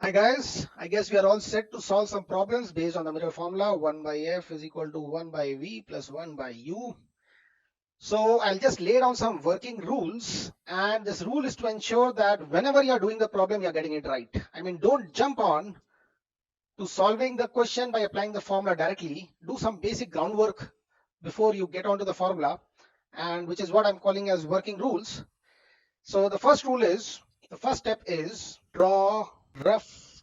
Hi guys, I guess we are all set to solve some problems based on the mirror formula 1 by f is equal to 1 by v plus 1 by u. So I'll just lay down some working rules, and this rule is to ensure that whenever you're doing the problem, you're getting it right. I mean, don't jump on to solving the question by applying the formula directly. Do some basic groundwork before you get onto the formula, and which is what I'm calling as working rules. So the first rule is, the first step is draw rough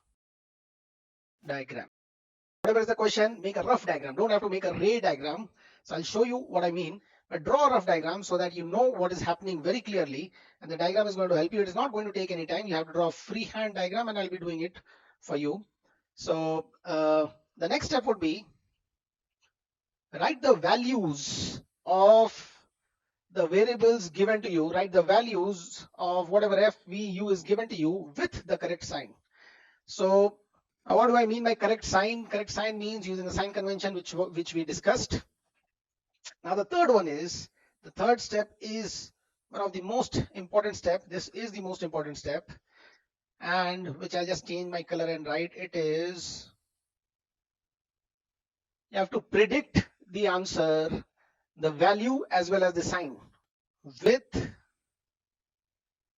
diagram. Whatever is the question, make a rough diagram. Don't have to make a ray diagram. So I'll show you what I mean. But draw a rough diagram so that you know what is happening very clearly, and the diagram is going to help you. It is not going to take any time. You have to draw a freehand diagram, and I'll be doing it for you. So the next step would be write the values of the variables given to you. Write the values of whatever f, v, u is given to you with the correct sign. So what do I mean by correct sign? Correct sign means using the sign convention which we discussed. Now the third step is one of the most important step. This is the most important step, and which I'll just change my color and write it is, you have to predict the answer, the value as well as the sign with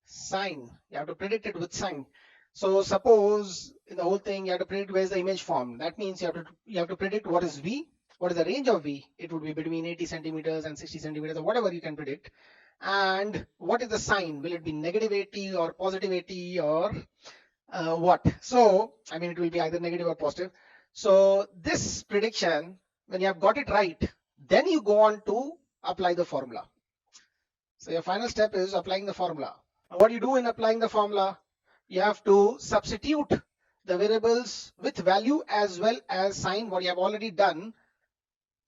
sign. You have to predict it with sign. So suppose in the whole thing you have to predict where is the image form. That means you have to predict what is v, what is the range of v. It would be between 80 centimeters and 60 centimeters or whatever you can predict. And what is the sign? Will it be negative 80 or positive 80 or what? So I mean, it will be either negative or positive. So this prediction, when you have got it right, then you go on to apply the formula. So your final step is applying the formula. What do you do in applying the formula? You have to substitute the variables with value as well as sign, what you have already done,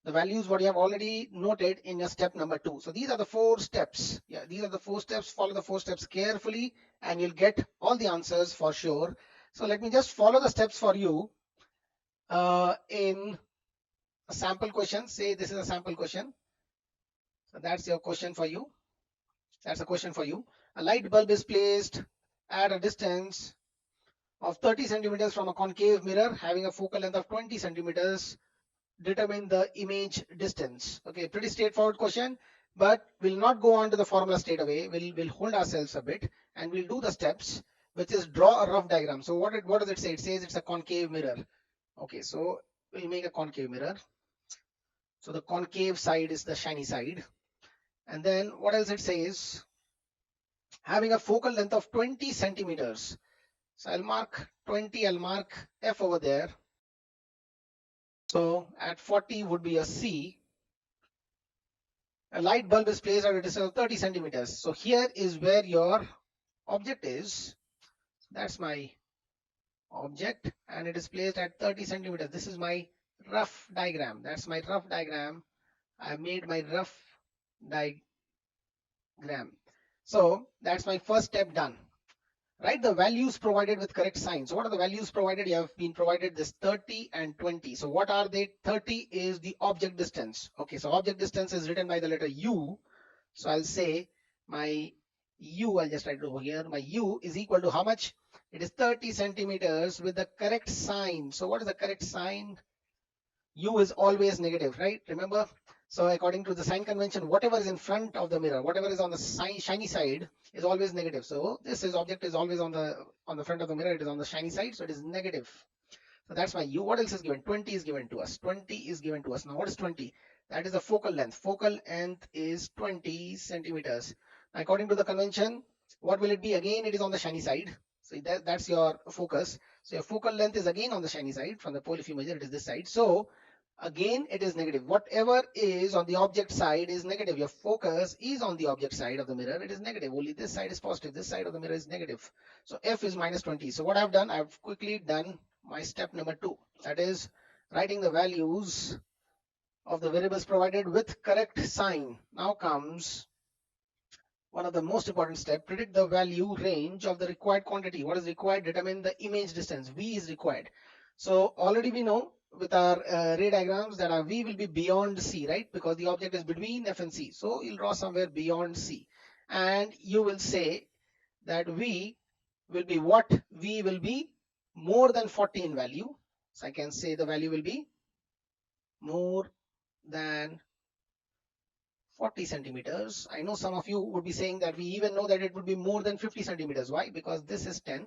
the values what you have already noted in your step number 2. So these are the 4 steps. Yeah, these are the 4 steps. Follow the 4 steps carefully and you'll get all the answers for sure. So let me just follow the steps for you in a sample question. Say this is a sample question. So that's your question for you. That's a question for you. A light bulb is placed at a distance of 30 centimeters from a concave mirror having a focal length of 20 centimeters. Determine the image distance. Okay, pretty straightforward question, but we'll not go on to the formula straight away. We'll hold ourselves a bit and we'll do the steps, which is draw a rough diagram. So what does it say? It says it's a concave mirror. Okay, so we'll make a concave mirror. So the concave side is the shiny side. And then what else it says? Having a focal length of 20 centimeters. So I'll mark 20, I'll mark F over there. So at 40 would be a C. A light bulb is placed at a distance of 30 centimeters. So here is where your object is. That's my object and it is placed at 30 centimeters. This is my rough diagram. That's my rough diagram. I made my rough diagram. So that's my first step done. Write the values provided with correct sign. So what are the values provided? You have been provided this 30 and 20. So what are they? 30 is the object distance. Okay, so object distance is written by the letter U. So I'll say my U, I'll just write it over here. My U is equal to how much? It is 30 centimeters with the correct sign. So what is the correct sign? U is always negative, right? Remember? So according to the sign convention, whatever is in front of the mirror, whatever is on the shiny side is always negative. So this object is always on the front of the mirror. It is on the shiny side, so it is negative. So that's my U. What else is given? 20 is given to us. 20 is given to us. Now what is 20? That is the focal length. Focal length is 20 centimeters. According to the convention, what will it be? Again, it is on the shiny side. So that's your focus. So your focal length is again on the shiny side. From the pole, if you measure, it is this side. So again, it is negative. Whatever is on the object side is negative. Your focus is on the object side of the mirror. It is negative. Only this side is positive. This side of the mirror is negative. So F is minus 20. So what I've done, I've quickly done my step number 2. That is writing the values of the variables provided with correct sign. Now comes one of the most important steps. Predict the value range of the required quantity. What is required? Determine the image distance. V is required. So already we know with our ray diagrams that our V will be beyond C, right? Because the object is between F and C. So you'll draw somewhere beyond C. And you will say that V will be what? V will be more than 40 in value. So I can say the value will be more than 40 centimeters. I know some of you would be saying that we even know that it would be more than 50 centimeters. Why? Because this is 10.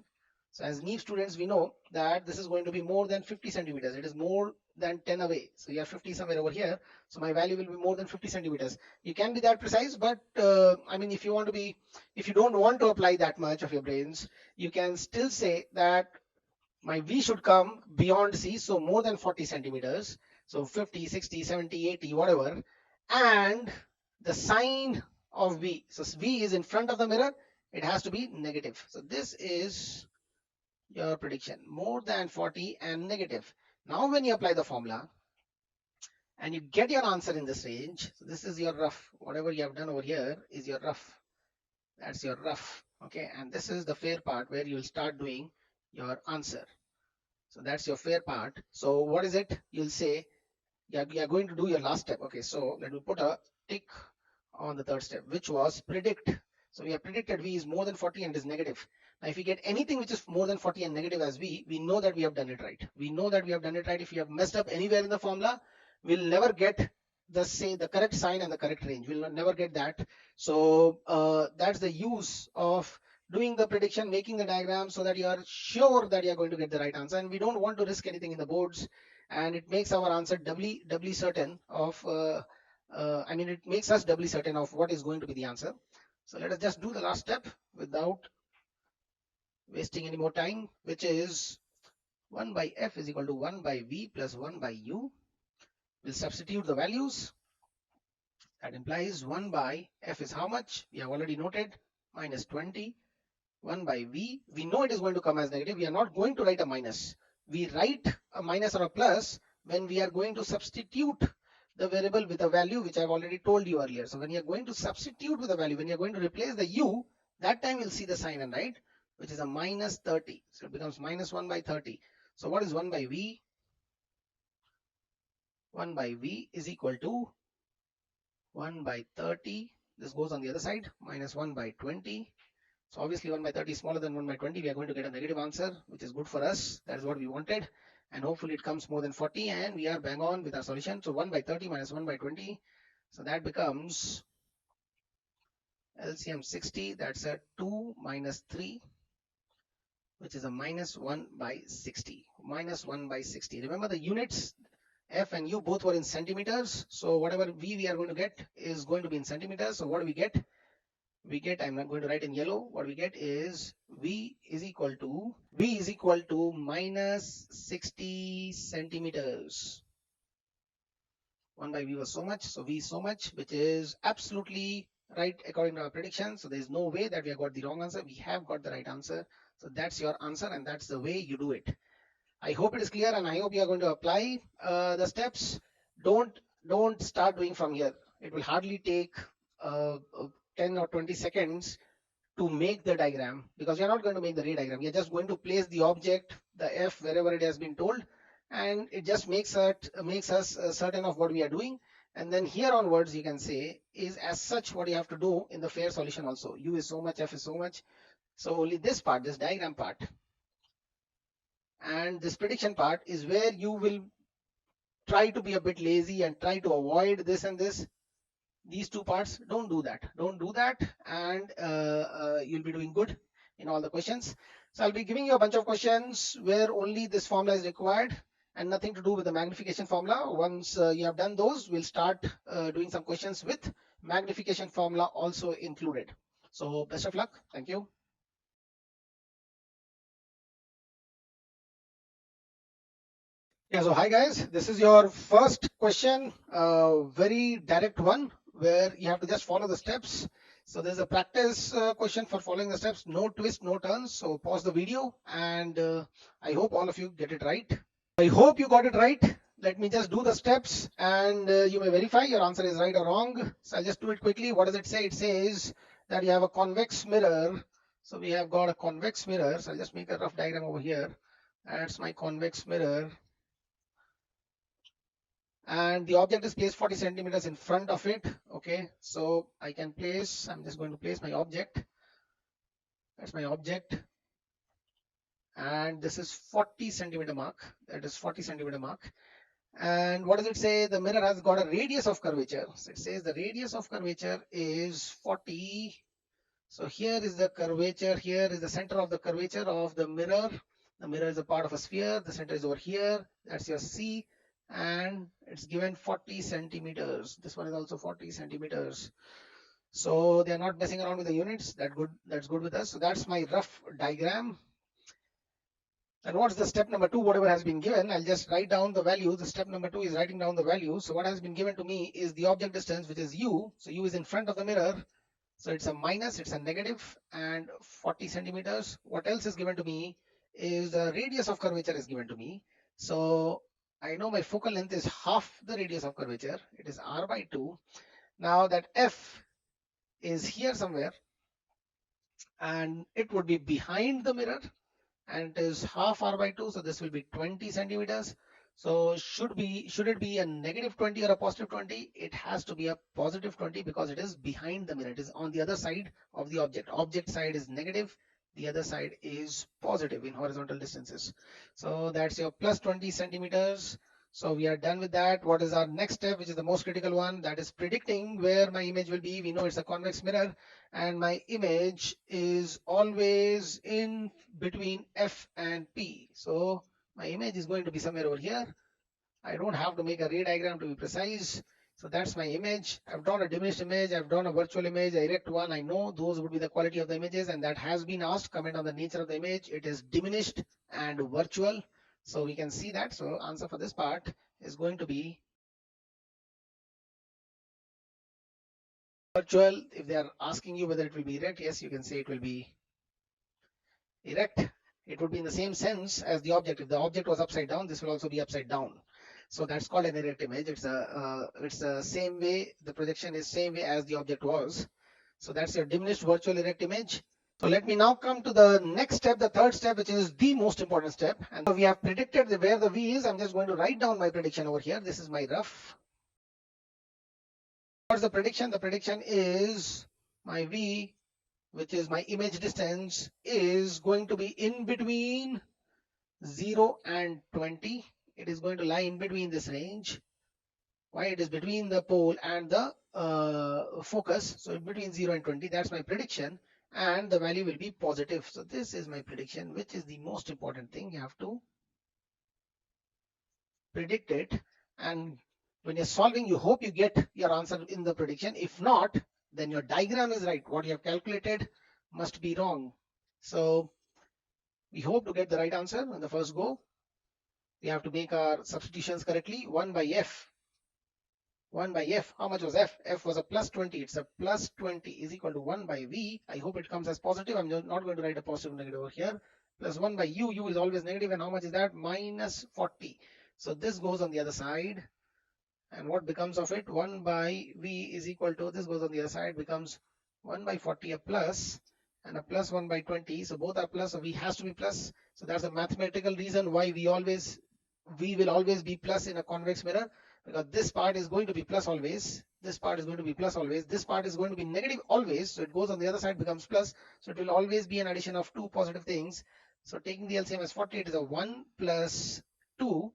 So as NEEP students, we know that this is going to be more than 50 centimeters. It is more than 10 away. So you have 50 somewhere over here. So my value will be more than 50 centimeters. You can be that precise, but I mean, if you want to be, if you don't want to apply that much of your brains, you can still say that my V should come beyond C, so more than 40 centimeters. So 50, 60, 70, 80, whatever. And the sign of V, so V is in front of the mirror, it has to be negative. So this is your prediction, more than 40 and negative. Now when you apply the formula and you get your answer in this range, so this is your rough, whatever you have done over here is your rough. That's your rough, okay? And this is the fair part where you'll start doing your answer. So that's your fair part. So what is it? You'll say you're going to do your last step. Okay, so let me put a tick on the third step, which was predict. So we have predicted V is more than 40 and is negative. Now, if we get anything which is more than 40 and negative as V, we know that we have done it right. We know that we have done it right. If we have messed up anywhere in the formula, we'll never get the correct sign and the correct range. We'll never get that. So that's the use of doing the prediction, making the diagram so that you are sure that you're going to get the right answer. And we don't want to risk anything in the boards. And it makes our answer doubly certain of I mean, it makes us doubly certain of what is going to be the answer. So let us just do the last step without wasting any more time, which is 1 by f is equal to 1 by v plus 1 by u. We'll substitute the values. That implies 1 by f is how much? We have already noted, minus 20. 1 by v, we know it is going to come as negative. We are not going to write a minus. We write a minus or a plus when we are going to substitute the variable with a value which I've already told you earlier. So when you're going to substitute with a value, when you're going to replace the u, that time you'll see the sign and write, which is a minus 30. So it becomes minus 1 by 30. So what is 1 by v? 1 by v is equal to 1 by 30. This goes on the other side, minus 1 by 20. So obviously 1 by 30 is smaller than 1 by 20. We are going to get a negative answer, which is good for us. That is what we wanted. And hopefully it comes more than 40 and we are bang on with our solution. So 1 by 30 minus 1 by 20. So that becomes LCM 60. That's a 2 minus 3, which is a minus 1 by 60. Minus 1 by 60. Remember the units F and U both were in centimeters. So whatever V we are going to get is going to be in centimeters. So what do we get? We get, I'm not going to write in yellow, what we get is V is equal to minus 60 centimeters. 1 by V was so much, so V is so much, which is absolutely right according to our prediction. So there's no way that we have got the wrong answer. We have got the right answer. So that's your answer and that's the way you do it. I hope it is clear and I hope you are going to apply the steps. Don't start doing from here. It will hardly take 10 or 20 seconds to make the diagram, because you're not going to make the ray diagram. You're just going to place the object, the F, wherever it has been told, and it just makes us certain of what we are doing. And then here onwards, you can say is as such what you have to do in the fair solution also. U is so much, F is so much. So only this part, this diagram part, and this prediction part is where you will try to be a bit lazy and try to avoid this and this. These two parts, don't do that, and you'll be doing good in all the questions. So I'll be giving you a bunch of questions where only this formula is required and nothing to do with the magnification formula. Once you have done those, we'll start doing some questions with magnification formula also included. So best of luck. Thank you. Yeah, so hi guys, this is your first question, very direct one where you have to just follow the steps. So there's a practice question for following the steps, no twist, no turns. So pause the video and I hope all of you get it right. I hope you got it right. Let me just do the steps and you may verify your answer is right or wrong. So I'll just do it quickly. What does it say? It says that you have a convex mirror. So we have got a convex mirror. So I'll just make a rough diagram over here. That's my convex mirror. And the object is placed 40 centimeters in front of it. Okay, so I'm just going to place my object. That's my object. and this is 40 centimeter mark. That is 40 centimeter mark. And what does it say? The mirror has got a radius of curvature. So it says the radius of curvature is 40. So here is the curvature. Here is the center of the curvature of the mirror. The mirror is a part of a sphere. The center is over here. That's your C. And it's given 40 centimeters. This one is also 40 centimeters. So they're not messing around with the units. That's good with us. So that's my rough diagram. And what's the step number 2? Whatever has been given, I'll just write down the value. The step number 2 is writing down the value. So what has been given to me is the object distance, which is U. So U is in front of the mirror. So it's a minus, it's a negative, and 40 centimeters. What else is given to me is the radius of curvature is given to me. So I know my focal length is half the radius of curvature. It is R by 2. Now that F is here somewhere, and it would be behind the mirror, and it is half R by 2. So this will be 20 centimeters. So should it be a negative 20 or a positive 20? It has to be a positive 20 because it is behind the mirror. It is on the other side of the object. Object side is negative. The other side is positive in horizontal distances. So that's your plus 20 centimeters. So we are done with that. What is our next step, which is the most critical one? That is predicting where my image will be. We know it's a convex mirror and my image is always in between F and P. So my image is going to be somewhere over here. I don't have to make a ray diagram to be precise. So that's my image. I've drawn a diminished image. I've drawn a virtual image, a erect one. I know those would be the quality of the images, and that has been asked. Comment on the nature of the image. It is diminished and virtual. So we can see that. So answer for this part is going to be virtual. If they are asking you whether it will be erect, yes, you can say it will be erect. It would be in the same sense as the object. If the object was upside down, this will also be upside down. So that's called an erect image. It's the same way, the projection is same way as the object was. So that's your diminished virtual erect image. So let me now come to the next step, the third step, which is the most important step. And so we have predicted where the V is. I'm just going to write down my prediction over here. This is my rough. What's the prediction? The prediction is my V, which is my image distance, is going to be in between 0 and 20. It is going to lie in between this range. Why? It is between the pole and the focus. So between 0 and 20, that's my prediction. And the value will be positive. So this is my prediction, which is the most important thing. You have to predict it. And when you're solving, you hope you get your answer in the prediction. If not, then your diagram is right. What you have calculated must be wrong. So we hope to get the right answer on the first go. We have to make our substitutions correctly. 1 by F. 1 by F. How much was F? F was a plus 20. It's a plus 20 is equal to 1 by V. I hope it comes as positive. I'm not going to write a positive negative over here. Plus 1 by U. U is always negative. And how much is that? Minus 40. So this goes on the other side. And what becomes of it? 1 by V is equal to, this goes on the other side, becomes 1 by 40, a plus, and a plus 1 by 20. So both are plus. So V has to be plus. So that's a mathematical reason why V will always be plus in a convex mirror, because this part is going to be plus always. This part is going to be plus always. This part is going to be negative always. So it goes on the other side, becomes plus. So it will always be an addition of two positive things. So taking the LCM as 40, it is a 1 plus 2.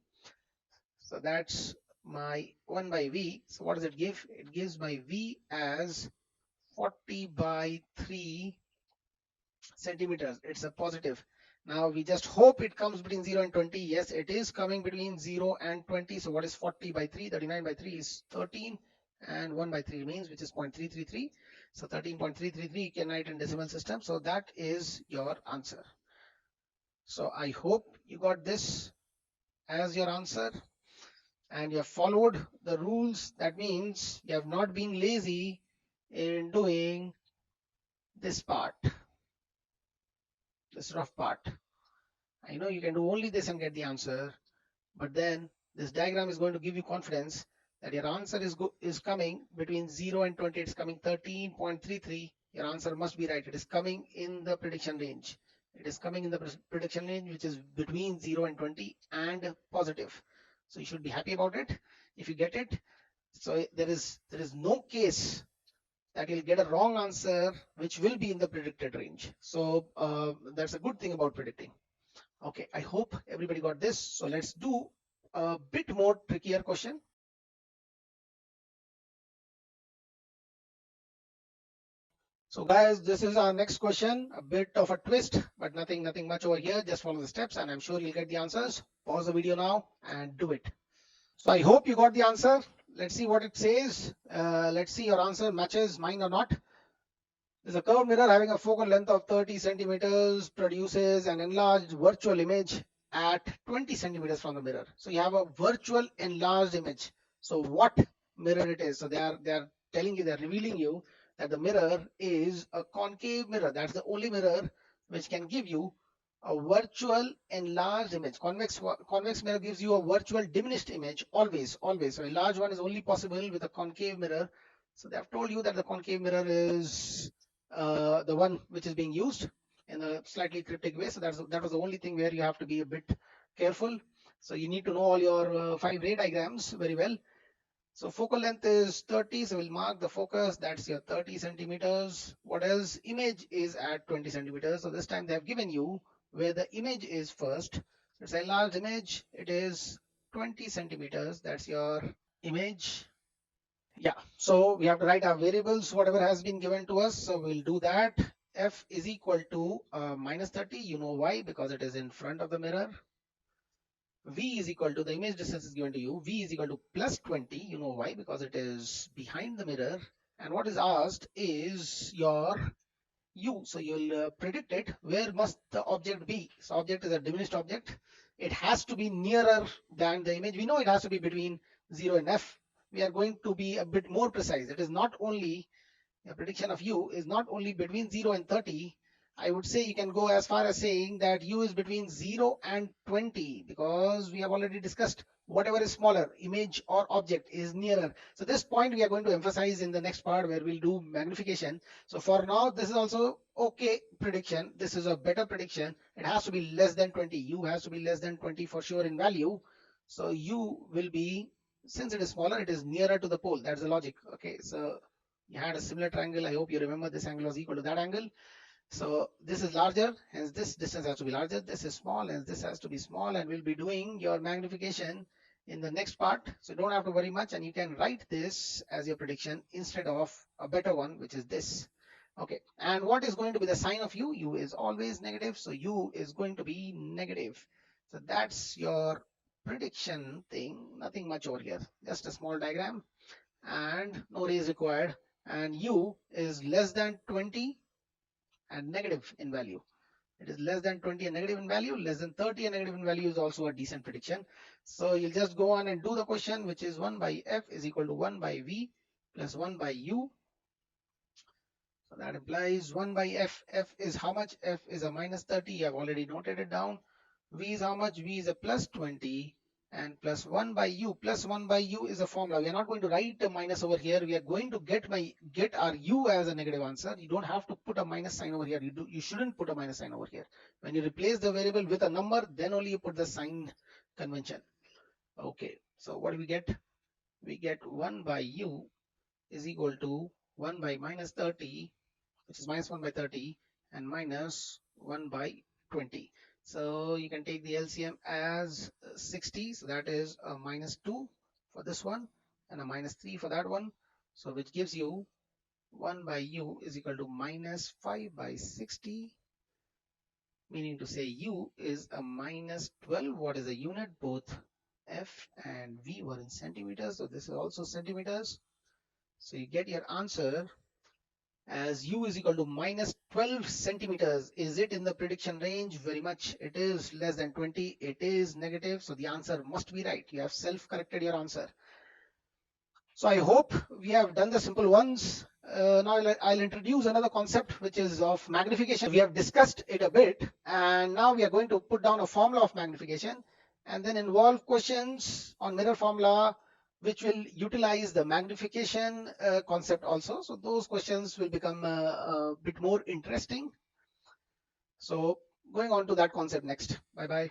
So that's my 1 by V. So what does it give? It gives my V as 40 by 3 centimeters. It's a positive. Now we just hope it comes between 0 and 20. Yes, it is coming between 0 and 20. So what is 40 by 3? 39 by 3 is 13, and 1 by 3 remains, which is 0.333. So 13.333 you can write in decimal system. So that is your answer. So I hope you got this as your answer and you have followed the rules. That means you have not been lazy in doing this part, this rough part. I know you can do only this and get the answer, but then this diagram is going to give you confidence that your answer is coming between 0 and 20. It's coming 13.33. Your answer must be right. It is coming in the prediction range. It is coming in the prediction range, which is between 0 and 20 and positive. So you should be happy about it if you get it. So there is no case that you'll get a wrong answer which will be in the predicted range. So that's a good thing about predicting. Okay, I hope everybody got this. So let's do a bit more trickier question. So guys, this is our next question, a bit of a twist, but nothing much over here. Just follow the steps and I'm sure you'll get the answers. Pause the video now and do it. So I hope you got the answer. Let's see what it says. Let's see your answer matches mine or not. There's a curved mirror having a focal length of 30 centimeters produces an enlarged virtual image at 20 centimeters from the mirror. So you have a virtual enlarged image. So what mirror it is? So they're telling you, they're revealing you that the mirror is a concave mirror. That's the only mirror which can give you a virtual enlarged image. Convex mirror gives you a virtual diminished image always. So a large one is only possible with a concave mirror. So they have told you that the concave mirror is the one which is being used in a slightly cryptic way. So that was the only thing where you have to be a bit careful. So you need to know all your 5 ray diagrams very well. So focal length is 30, so we'll mark the focus, that's your 30 centimeters. What else? Image is at 20 centimeters. So this time they have given you where the image is first. It's a large image, it is 20 centimeters, that's your image. Yeah, so we have to write our variables, whatever has been given to us. So we'll do that. F is equal to minus 30. You know why? Because it is in front of the mirror. V is equal to, the image distance is given to you. V is equal to plus 20. You know why? Because it is behind the mirror. And what is asked is your U. So you'll predict it. Where must the object be? So object is a diminished object. It has to be nearer than the image. We know it has to be between 0 and F. We are going to be a bit more precise. It is not only, a prediction of U is not only between 0 and 30. I would say you can go as far as saying that U is between 0 and 20, because we have already discussed whatever is smaller, image or object, is nearer. So this point we are going to emphasize in the next part where we'll do magnification. So for now, this is also okay prediction. This is a better prediction. It has to be less than 20. U has to be less than 20 for sure in value. So U will be, since it is smaller, it is nearer to the pole. That's the logic. Okay, so you had a similar triangle. I hope you remember this angle was equal to that angle. So this is larger, hence this distance has to be larger. This is small, hence this has to be small. And we'll be doing your magnification in the next part. So don't have to worry much, and you can write this as your prediction instead of a better one, which is this. Okay, and what is going to be the sign of U? U is always negative, so U is going to be negative. So that's your prediction thing. Nothing much over here, just a small diagram, and no rays required. And U is less than 20 and negative in value. It is less than 20 and negative in value. Less than 30 and negative in value is also a decent prediction. So you'll just go on and do the question, which is 1 by F is equal to 1 by V plus 1 by U. So that implies 1 by F. F is how much? F is a minus 30. I've already noted it down. V is how much? V is a plus 20. And plus 1 by U. Plus 1 by U is a formula. We are not going to write a minus over here. We are going to get our U as a negative answer. You don't have to put a minus sign over here. You shouldn't put a minus sign over here. When you replace the variable with a number, then only you put the sign convention. Okay, so what do we get? We get 1 by U is equal to 1 by minus 30, which is minus 1 by 30, and minus 1 by 20. So you can take the LCM as 60. So that is a minus 2 for this one and a minus 3 for that one. So which gives you 1 by U is equal to minus 5 by 60. Meaning to say U is a minus 12. What is the unit? Both F and V were in centimeters. So this is also centimeters. So you get your answer as U is equal to minus 12 centimeters. Is it in the prediction range? Very much. It is less than 20. It is negative. So the answer must be right. You have self-corrected your answer. So I hope we have done the simple ones. Now I'll introduce another concept, which is of magnification. We have discussed it a bit, and now we are going to put down a formula of magnification and then involve questions on mirror formula, which will utilize the magnification concept also. So those questions will become a bit more interesting. So going on to that concept next. Bye bye.